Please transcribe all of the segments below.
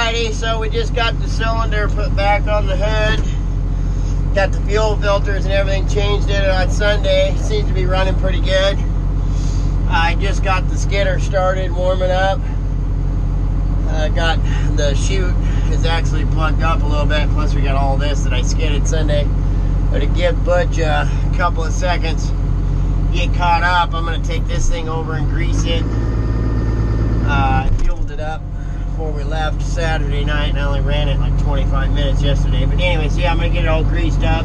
Alrighty, so we just got the cylinder put back on the hood. Got the fuel filters and everything changed in it on Sunday. Seems to be running pretty good. I just got the skidder started warming up. Got the chute is actually plugged up a little bit. Plus we got all this that I skidded Sunday. But to give Butch a couple of seconds get caught up, I'm going to take this thing over and grease it. I fueled it up before we left Saturday night, and I only ran it like 25 minutes yesterday. But anyways, yeah, I'm going to get it all greased up,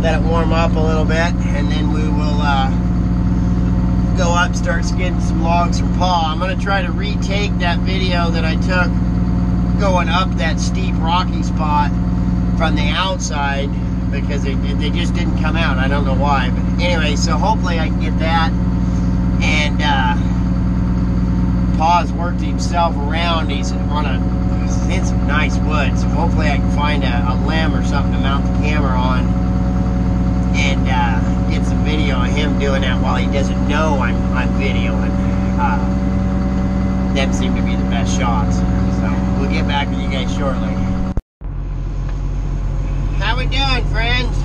let it warm up a little bit, and then we will go up and start skidding some logs from Paul. I'm going to try to retake that video that I took going up that steep rocky spot from the outside, because they just didn't come out. I don't know why, but anyway, so hopefully I can get that. And Paul's worked himself around. He's in some nice wood, so hopefully I can find a limb or something to mount the camera on and get some video of him doing that while he doesn't know I'm videoing. Them seem to be the best shots, so we'll get back with you guys shortly. How we doing, friends?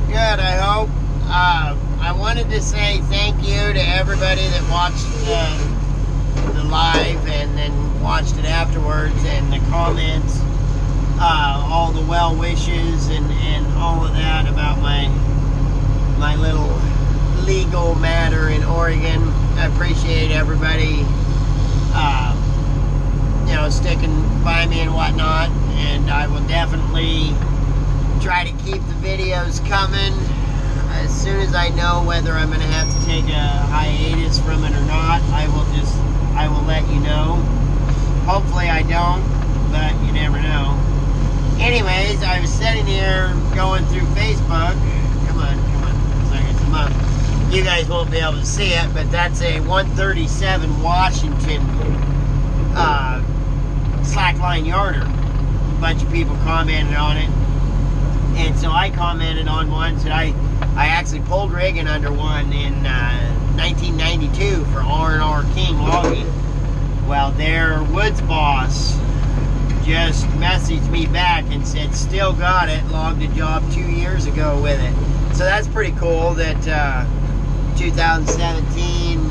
Good, I hope. I wanted to say thank you to everybody that watched the live and then watched it afterwards, and the comments, all the well wishes and all of that about my little legal matter in Oregon. I appreciate everybody you know, sticking by me and whatnot, and I will definitely try to keep the videos coming. As soon as I know whether I'm going to have to take a hiatus from it or not, I will let you know. Hopefully I don't, but you never know. Anyways, I was sitting here going through Facebook. Come on, looks like it's come up. You guys won't be able to see it, but that's a 137 Washington slackline yarder. A bunch of people commented on it. And so I commented on one, said I actually pulled rigging under one in 1992 for R&R King Logging. Well, their woods boss just messaged me back and said, still got it, logged a job 2 years ago with it. So that's pretty cool that 2017,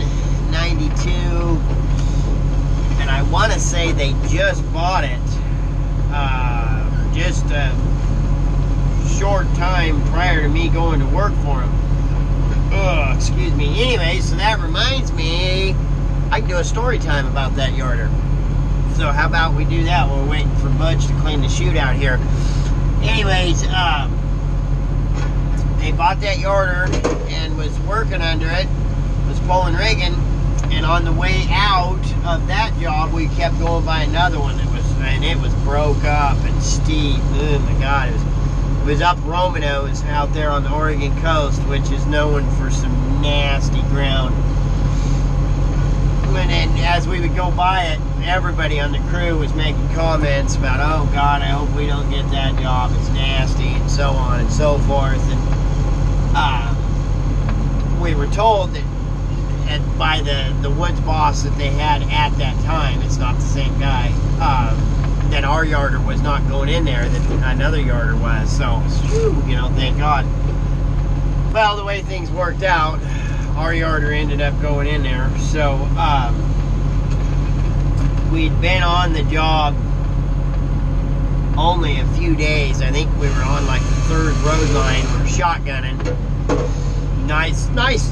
92, and I want to say they just bought it just a short time prior to me going to work for them. Excuse me. Anyway, so that reminds me, I can do a story time about that yarder. So how about we do that while we're waiting for Butch to clean the chute out here. Anyways, they bought that yarder and was working under it, was pulling rigging, and on the way out of that job, we kept going by another one and it was broke up and steep. Oh my God, it was up Romanos out there on the Oregon coast, which is known for some nasty ground. And then as we would go by it, everybody on the crew was making comments about, oh God, I hope we don't get that job, it's nasty, and so on and so forth. And we were told that by the woods boss that they had at that time, it's not the same guy, that our yarder was not going in there, that another yarder was. So, you know, thank God. Well, the way things worked out, our yarder ended up going in there. So, we'd been on the job only a few days. I think we were on like the third road line. We were shotgunning. Nice,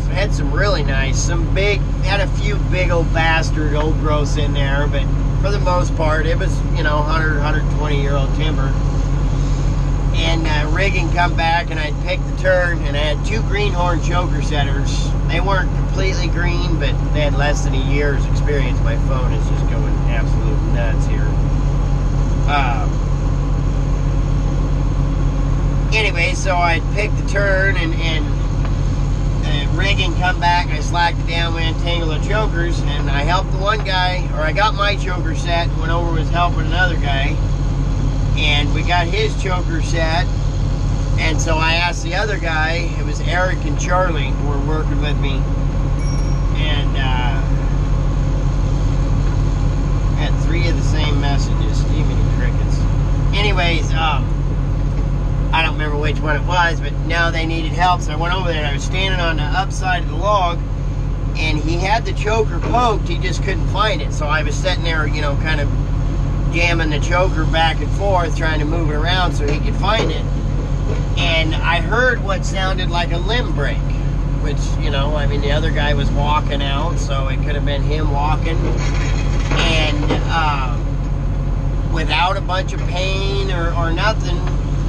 had some really nice, had a few big old bastard old growths in there, but for the most part, it was, you know, 120-year-old timber. And rigging come back, and I'd picked the turn, and I had two greenhorn choker setters. They weren't completely green, but they had less than a year's experience. My phone is just going absolute nuts here. Anyway, so I picked the turn, and rigging come back, I slacked it down, went and tangled the chokers, and I helped the one guy, or I got my choker set, went over and was helping another guy, and we got his choker set. And so I asked the other guy, it was Eric and Charlie who were working with me, and had 3 of the same messages. anyways, I don't remember which one it was, but now they needed help, so I went over there and I was standing on the upside of the log, and he had the choker poked, he just couldn't find it. So I was sitting there, you know, kind of jamming the choker back and forth, trying to move it around so he could find it. And I heard what sounded like a limb break, which, you know, I mean, the other guy was walking out, so it could have been him walking. And without a bunch of pain or nothing,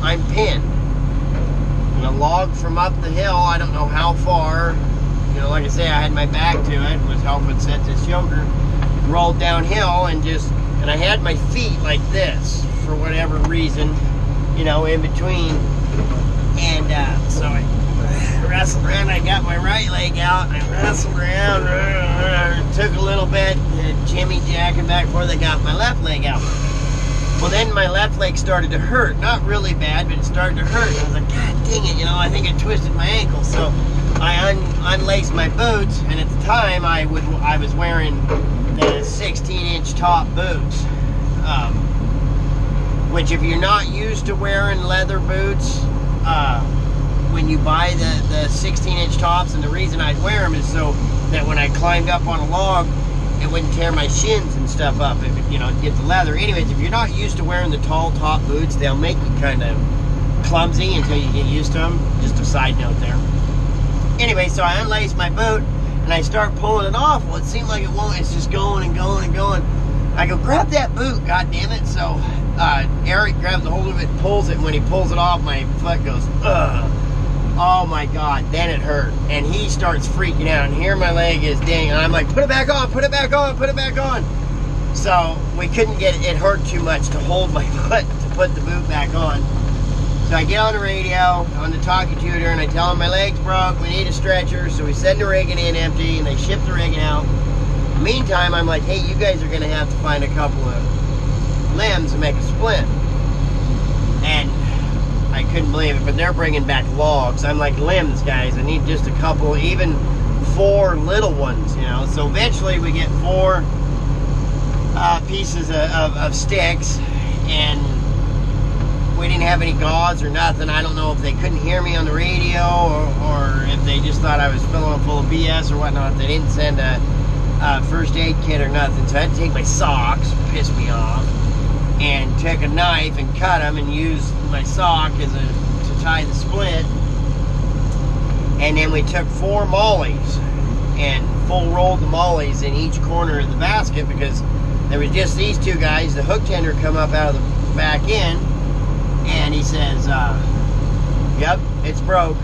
I'm pinned. And a log from up the hill, I don't know how far, you know, like I say, I had my back to it, was helping set this choker, rolled downhill and I had my feet like this for whatever reason, you know, in between. And so I wrestled around, I got my right leg out, I wrestled around, took a little bit, Jimmy jacking back before they got my left leg out. Well, then my left leg started to hurt. Not really bad, but it started to hurt. I was like, God dang it, you know, I think I twisted my ankle. So I unlaced my boots, and at the time I was wearing the 16-inch top boots. Which, if you're not used to wearing leather boots, when you buy the 16-inch tops, and the reason I'd wear them is so that when I climbed up on a log, it wouldn't tear my shins and stuff up. It would, you know, get the leather. Anyways, if you're not used to wearing the tall top boots, they'll make you kind of clumsy until you get used to them. Just a side note there. Anyway, so I unlaced my boot and I start pulling it off. Well, it seemed like it won't. It's just going and going and going. I go, grab that boot, god damn it. So Eric grabs a hold of it, pulls it, and when he pulls it off, my foot goes, ugh. Oh my God, then it hurt. And he starts freaking out, and here my leg is dang, and I'm like, put it back on, put it back on, put it back on. So we couldn't get it hurt too much to hold my foot to put the boot back on. So I get on the radio, on the talkie-tutor, and I tell him my leg's broke, we need a stretcher. So we send the rigging in empty, and they ship the rigging out. Meantime, I'm like, hey, you guys are gonna have to find a couple of limbs to make a splint. And I couldn't believe it, but they're bringing back logs. I'm like, limbs, guys, I need just a couple, even 4 little ones, you know. So eventually we get 4 pieces of sticks, and we didn't have any gauze or nothing. I don't know if they couldn't hear me on the radio or if they just thought I was filling them full of BS or whatnot. They didn't send a first aid kit or nothing, so I had to take my socks, pissed me off, and take a knife and cut them and use my sock to tie the splint. And then we took 4 mollies and full rolled the mollies in each corner of the basket, because there was just these 2 guys. The hook tender come up out of the back end, and he says, yep, it's broke.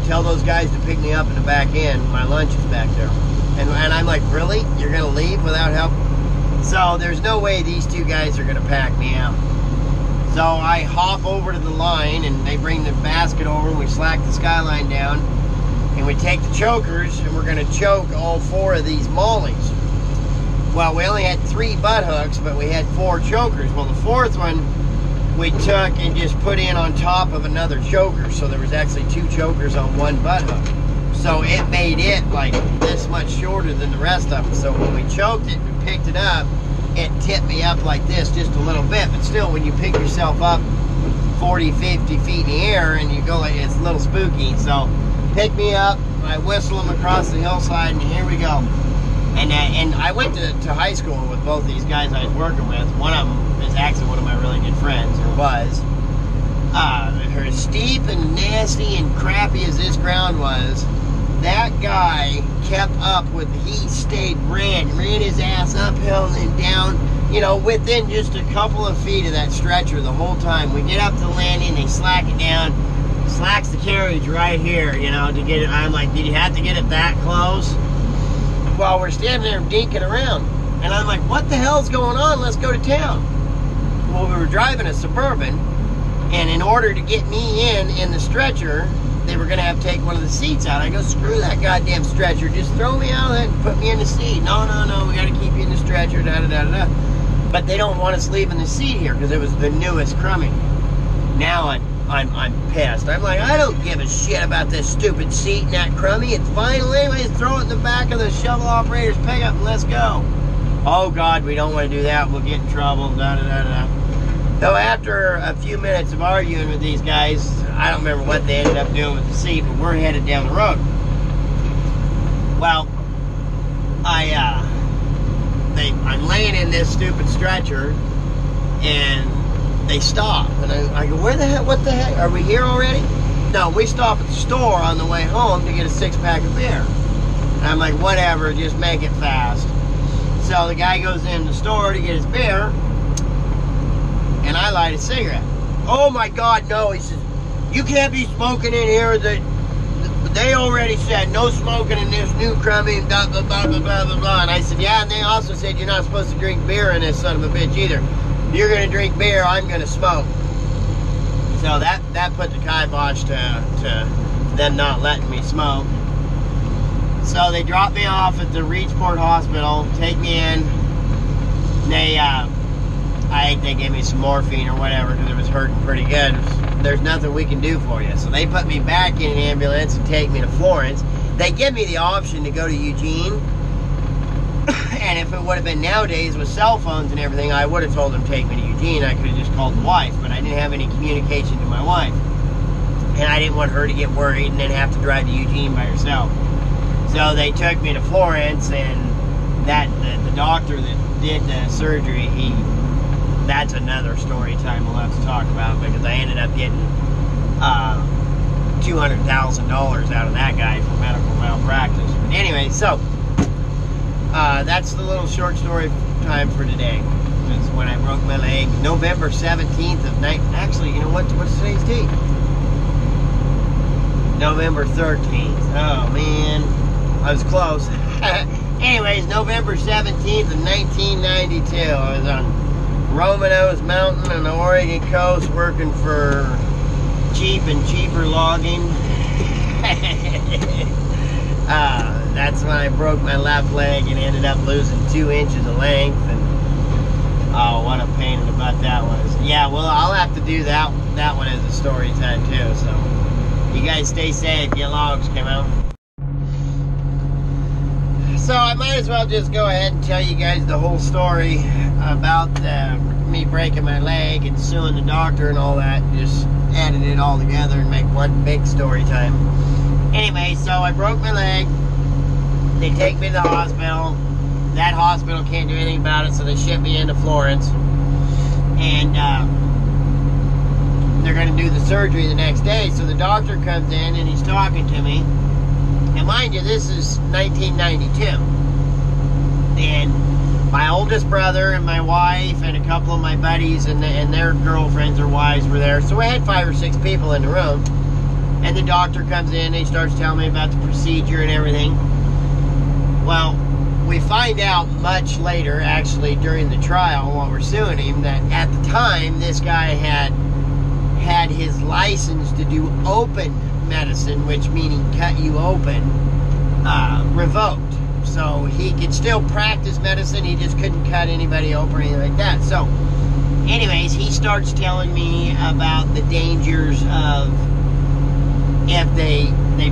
Tell those guys to pick me up in the back end. My lunch is back there. And I'm like, really? You're gonna leave without help? So there's no way these 2 guys are gonna pack me out. So I hop over to the line, and they bring the basket over, and we slack the skyline down, and we take the chokers, and we're gonna choke all 4 of these mollies. Well, we only had 3 butt hooks, but we had 4 chokers. Well, the 4th one we took and just put in on top of another choker, so there was actually 2 chokers on 1 butt hook. So it made it like this much shorter than the rest of them. So when we choked it and picked it up, it tipped me up like this just a little bit. But still, when you pick yourself up 40, 50 feet in the air and you go like, it's a little spooky. So pick me up, I whistle them across the hillside, and here we go. And I went to high school with both these guys I was working with. One of them is actually one of my really good friends, or was. For as steep and nasty and crappy as this ground was, that guy kept up with, ran his ass uphill and down, you know, within just a couple of feet of that stretcher the whole time. We get up to the landing, they slack it down, slacks the carriage right here, you know, to get it. I'm like, did you have to get it that close? Well, we're standing there dinking around, and I'm like, what the hell's going on? Let's go to town. Well, we were driving a Suburban, and in order to get me in the stretcher, they were going to have to take one of the seats out. I go, screw that goddamn stretcher. Just throw me out of it and put me in the seat. No, we got to keep you in the stretcher, da-da-da-da-da. But they don't want us leaving the seat here because it was the newest Crummy. Now I'm pissed. I'm like, I don't give a shit about this stupid seat in that Crummy. It's fine anyways. Throw it in the back of the shovel operator's pickup and let's go. Oh, God, we don't want to do that. We'll get in trouble, da-da-da-da. So after a few minutes of arguing with these guys, I don't remember what they ended up doing with the seat, but we're headed down the road. Well, I'm laying in this stupid stretcher, and they stop, and I go, where the heck, what the heck, are we here already? No, we stop at the store on the way home to get a 6-pack of beer. And I'm like, whatever, just make it fast. So the guy goes in the store to get his beer, and I light a cigarette. Oh my God, no, he says, you can't be smoking in here. They already said no smoking in this new crummy, blah, blah, blah, blah, blah, blah, blah. And I said, yeah, and they also said you're not supposed to drink beer in this son of a bitch either. You're going to drink beer, I'm going to smoke. So that put the kibosh to them not letting me smoke. So they dropped me off at the Reedsport Hospital, take me in. They, I think they gave me some morphine or whatever because it was hurting pretty good. There's nothing we can do for you. So they put me back in an ambulance and take me to Florence. They give me the option to go to Eugene. And if it would have been nowadays with cell phones and everything, I would have told them take me to Eugene. I could have just called the wife, but I didn't have any communication to my wife. And I didn't want her to get worried and then have to drive to Eugene by herself. So they took me to Florence, and the doctor that did the surgery, that's another story time we'll have to talk about, because I ended up getting $200,000 out of that guy for medical malpractice. But anyway, so that's the little short story time for today. It's when I broke my leg, November 17th of actually, you know what's today's date? November 13th. Oh man, I was close. Anyways, November 17th of 1992. I was on Romanos Mountain on the Oregon coast working for Cheap and Cheaper Logging. That's when I broke my left leg and ended up losing 2 inches of length. And oh, what a pain in the butt that was. Yeah, well, I'll have to do that one as a story time too. So you guys stay safe. Get logs come out. So I might as well just go ahead and tell you guys the whole story about me breaking my leg and suing the doctor and all that. Just added it all together and make one big story time. Anyway, so I broke my leg. They take me to the hospital. That hospital can't do anything about it, so they ship me into Florence. And they're going to do the surgery the next day. So the doctor comes in and he's talking to me. And mind you, this is 1992. And my oldest brother and my wife and a couple of my buddies and their girlfriends or wives were there. So we had 5 or 6 people in the room. And the doctor comes in and he starts telling me about the procedure and everything. Well, we find out much later, actually, during the trial while we're suing him, that at the time, this guy had his license to do open medicine, which meaning cut you open, revoked. So he could still practice medicine, he just couldn't cut anybody open or anything like that. So, anyways, he starts telling me about the dangers of if they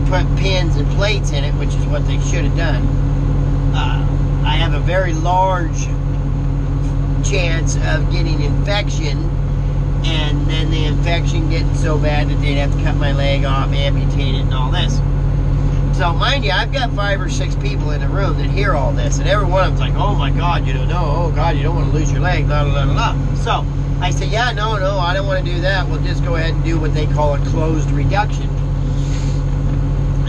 put pins and plates in it, which is what they should have done. I have a very large chance of getting infection, and then the infection getting so bad that they'd have to cut my leg off, amputate it, and all this. So, mind you, I've got 5 or 6 people in the room that hear all this, and every one of them's like, oh my God, you don't know, oh God, you don't want to lose your leg, blah, blah, blah, blah. So, I say, yeah, no, I don't want to do that. We'll just go ahead and do what they call a closed reduction.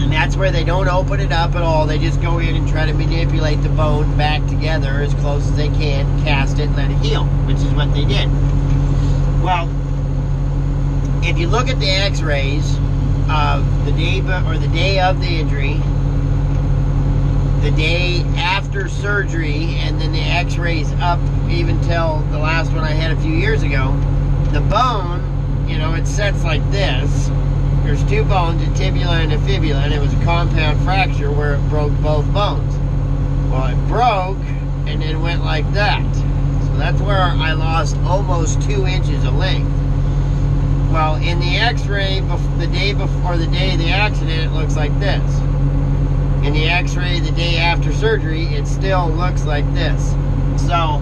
And that's where they don't open it up at all. They just go in and try to manipulate the bone back together as close as they can, cast it, and let it heal, which is what they did. Well, if you look at the x-rays of the day of the injury, the day after surgery, and then the x-rays up even till the last one I had a few years ago, the bone, you know, it sets like this. There's 2 bones, a tibula and a fibula, and it was a compound fracture where it broke both bones. Well, it broke, and then went like that. So that's where I lost almost 2 inches of length. Well, in the x-ray, the day before the day of the accident, it looks like this. In the x-ray the day after surgery, it still looks like this. So,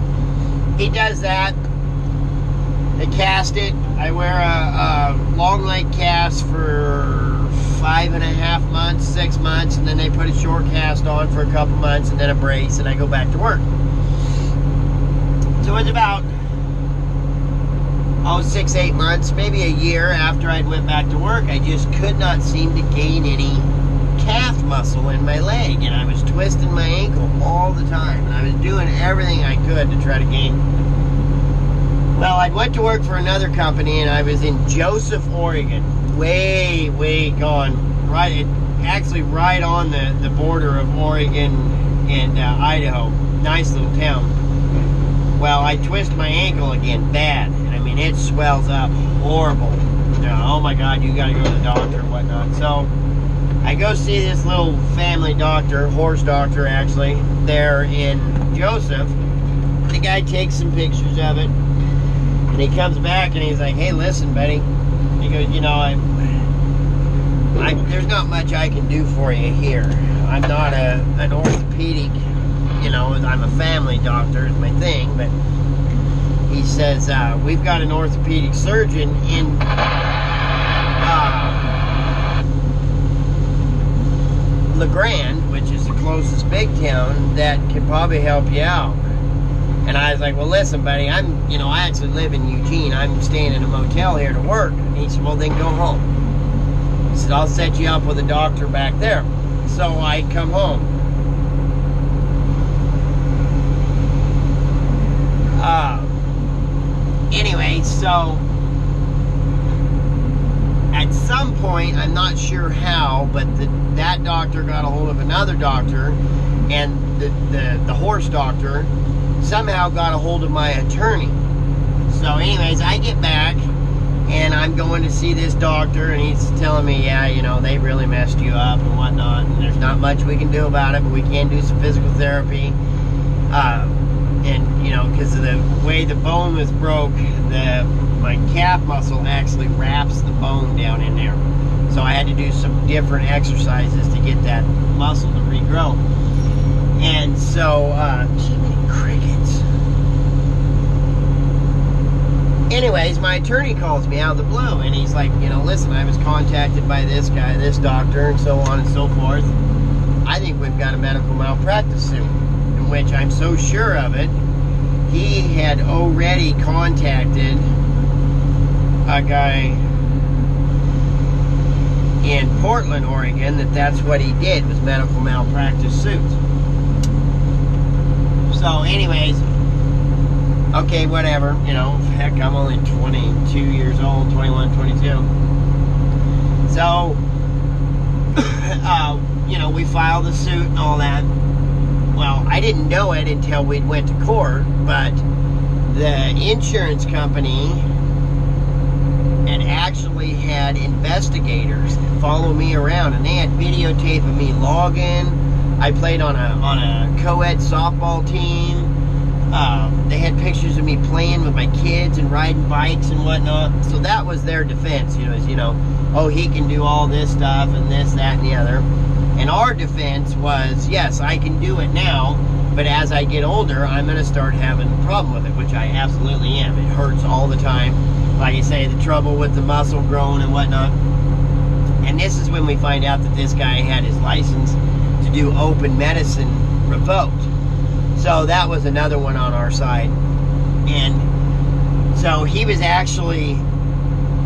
he does that. They cast it. I wear a long leg cast for 5.5 months, 6 months, and then they put a short cast on for a couple months, and then a brace, and I go back to work. So it's about 6-8 months, maybe a year after I went back to work. I just could not seem to gain any calf muscle in my leg, and I was twisting my ankle all the time, and I was doing everything I could to try to gain. Well, I went to work for another company, and I was in Joseph, Oregon, way gone, actually right on the border of Oregon and Idaho. Nice little town. Well, I twist my ankle again, bad, and I mean, it swells up horrible. You know, oh my God, you gotta go to the doctor and whatnot. So I go see this little family doctor, horse doctor actually, there in Joseph. The guy takes some pictures of it, and he comes back and he's like, hey, listen, buddy. He goes, you know, there's not much I can do for you here. I'm not an orthopedic, you know, I'm a family doctor is my thing, but he says, we've got an orthopedic surgeon in LeGrand, which is the closest big town, that can probably help you out. And I was like, well, listen, buddy, I actually live in Eugene. I'm staying in a motel here to work. And he said, well, then go home. He said, I'll set you up with a doctor back there. So I come home. Anyway, so at some point, I'm not sure how, but that doctor got a hold of another doctor, and the horse doctor somehow got a hold of my attorney. So anyways, I get back, and I'm going to see this doctor, and he's telling me, yeah, you know, they really messed you up and whatnot, and there's not much we can do about it, but we can do some physical therapy. And, you know, because of the way the bone was broke, my calf muscle actually wraps the bone down in there. So I had to do some different exercises to get that muscle to regrow. And so, too many crickets. Anyways, my attorney calls me out of the blue, and he's like, you know, listen, I was contacted by this guy, this doctor, and so on and so forth. I think we've got a medical malpractice suit. Which I'm so sure of it, he had already contacted a guy in Portland, Oregon, that's what he did, was medical malpractice suits. So anyways, okay, whatever, you know, heck, I'm only 22 years old, 21, 22. So, you know, we filed the suit and all that. Well, I didn't know it until we went to court, but the insurance company actually had investigators follow me around, and they had videotape of me logging. I played on a co-ed softball team. They had pictures of me playing with my kids and riding bikes and whatnot. So that was their defense, oh, he can do all this stuff and this, that, and the other. And our defense was, yes, I can do it now, but as I get older, I'm going to start having a problem with it, which I absolutely am. It hurts all the time. Like you say, the trouble with the muscle growing and whatnot. And this is when we find out that this guy had his license to do open medicine revoked. So that was another one on our side. And so he was actually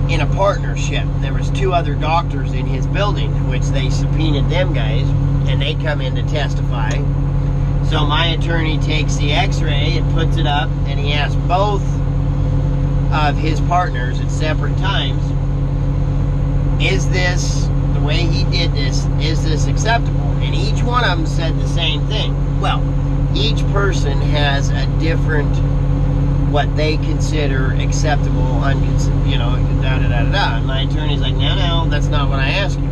in a partnership. There was 2 other doctors in his building, which they subpoenaed them guys, and they come in to testify. So my attorney takes the x-ray and puts it up, and he asks both of his partners at separate times, is this, the way he did this, is this acceptable? And each one of them said the same thing. Well, each person has a different, what they consider acceptable, da-da-da-da-da. And my attorney's like, no, that's not what I asked you.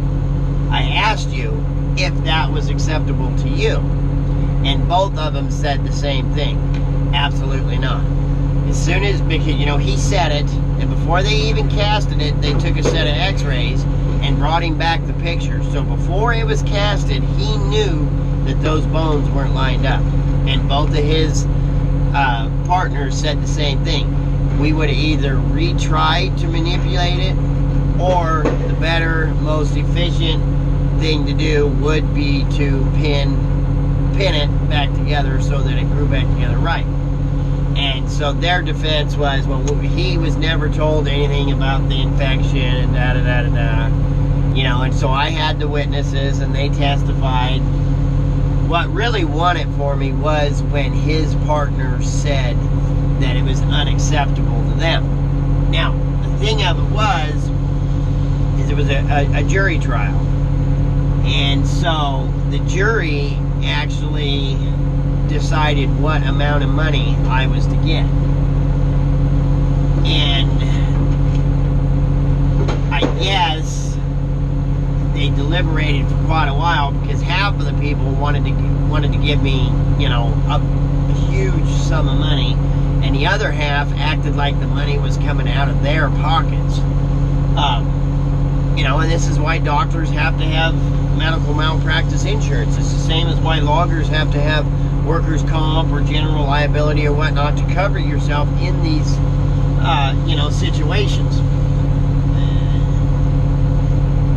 I asked you if that was acceptable to you. And both of them said the same thing. Absolutely not. As soon as, because, he said it, and before they even casted it, they took a set of x-rays and brought him back the pictures. So before it was casted, he knew that those bones weren't lined up. And both of his partners said the same thing. we would have either retried to manipulate it, or the better, most efficient thing to do would be to pin it back together so that it grew back together right. And so their defense was, well, he was never told anything about the infection and da-da-da-da-da. You know, and so I had the witnesses and they testified. What really won it for me was when his partner said that it was unacceptable to them. Now, the thing of it was a jury trial. And so the jury actually decided what amount of money I was to get. And I guess they deliberated for quite a while, because half of the people wanted to give me, you know, a huge sum of money, and the other half acted like the money was coming out of their pockets. You know, and this is why doctors have to have medical malpractice insurance. It's the same as why loggers have to have workers' comp or general liability or whatnot to cover yourself in these, you know, situations.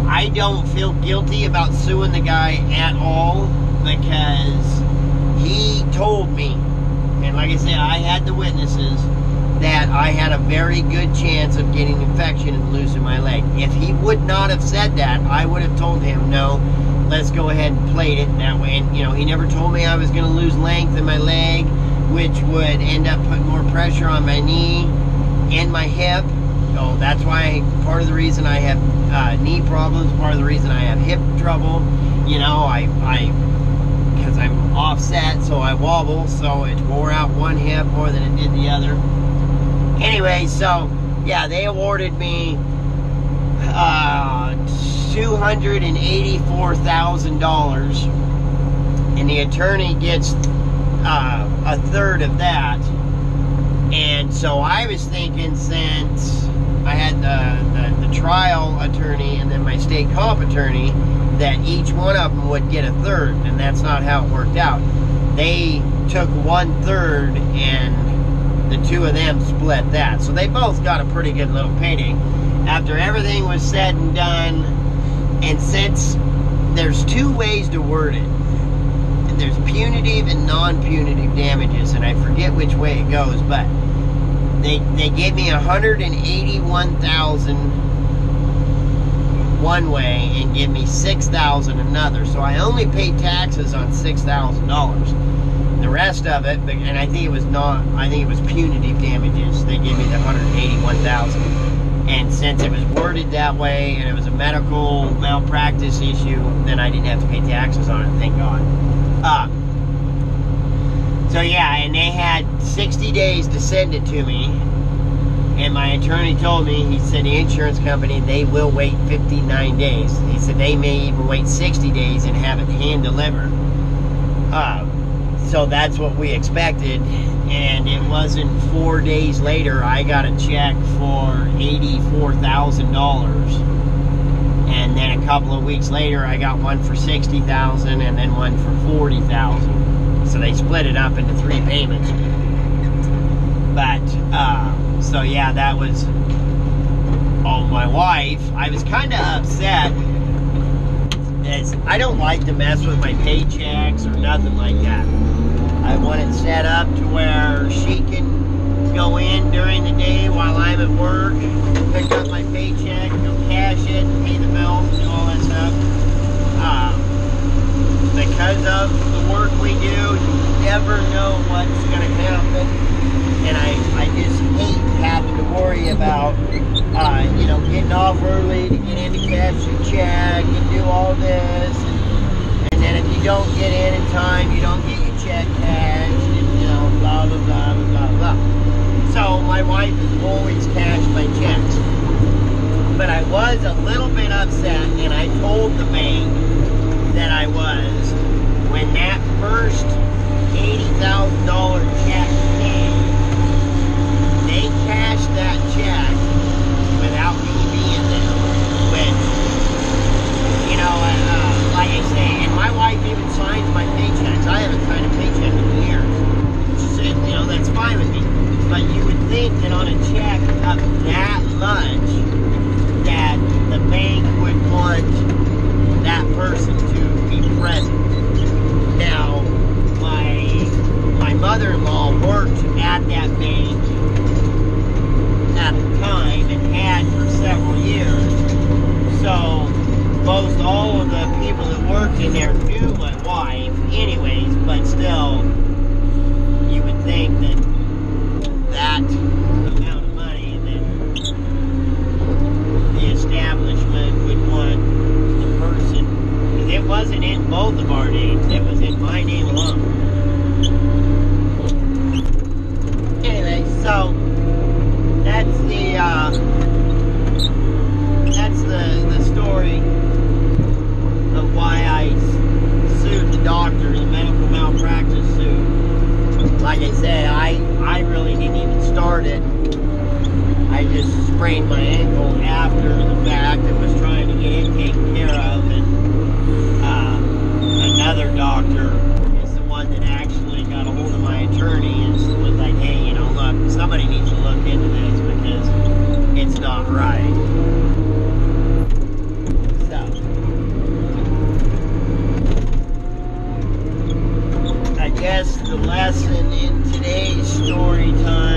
I don't feel guilty about suing the guy at all, because he told me, and like I said, I had the witnesses, that I had a very good chance of getting infection and losing my leg. If he would not have said that, I would have told him, no, let's go ahead and plate it that way. And, you know, he never told me I was going to lose length in my leg, which would end up putting more pressure on my knee and my hip. So that's why part of the reason I have knee problems, part of the reason I have hip trouble. You know, because I'm offset, so I wobble, so it wore out one hip more than it did the other. Anyway, so yeah, they awarded me $284,000, and the attorney gets a third of that. And so I was thinking, since I had the trial attorney and then my state comp attorney, that each one of them would get a third, and that's not how it worked out. They took 1/3 and the two of them split that. So they both got a pretty good little payday. After everything was said and done, and since there's two ways to word it, there's punitive and non-punitive damages, and I forget which way it goes, but they gave me $181,000 one way and give me $6,000 another. So I only paid taxes on $6,000. The rest of it, and I think it was punitive damages. They gave me the $181,000. And since it was worded that way and it was a medical malpractice issue, then I didn't have to pay taxes on it, thank God. So yeah, and they had 60 days to send it to me. And my attorney told me, he said the insurance company, they will wait 59 days. He said they may even wait 60 days and have it hand delivered. So that's what we expected. And it wasn't 4 days later, I got a check for $84,000. And then a couple of weeks later, I got one for $60,000 and then one for $40,000. So they split it up into 3 payments. But, so yeah, that was all my wife. I was kind of upset, as I don't like to mess with my paychecks or nothing like that. I want it set up to where she can go in during the day while I'm at work, pick up my paycheck, go cash it, pay the bills, do all that stuff. Because of the work we do, you never know what's going to happen. And I just hate having to worry about, you know, getting off early to get in to cash your check and do all this. And then if you don't get in time, you don't get your check cashed, and, you know, blah, blah, blah, blah, blah. So my wife has always cashed my checks. But I was a little bit upset, and I told the bank that I was, when that first $80,000 check came. They cashed that check without me being there, which, you know, like I say, and my wife even signs my paychecks. I haven't signed a paycheck in years. She said, you know, that's fine with me. But you would think that on a check up that much, that the bank would want that person to be present. Now, my mother-in-law worked at that bank at the time and had for several years. So most all of the people that worked in there knew my wife anyways, but still, you would think that that amount of money that the establishment would want the person, because it wasn't in both of our names, it was in my name alone. Anyway, so that's the story of why I sued the doctor, the medical malpractice suit. Like I said, I really didn't even start it. I just sprained my ankle after the fact and was trying to get it taken care of. And another doctor is the one that actually got a hold of my attorney and was like, hey, you know, look, somebody needs to look into this because it's not right. I guess the lesson in today's story time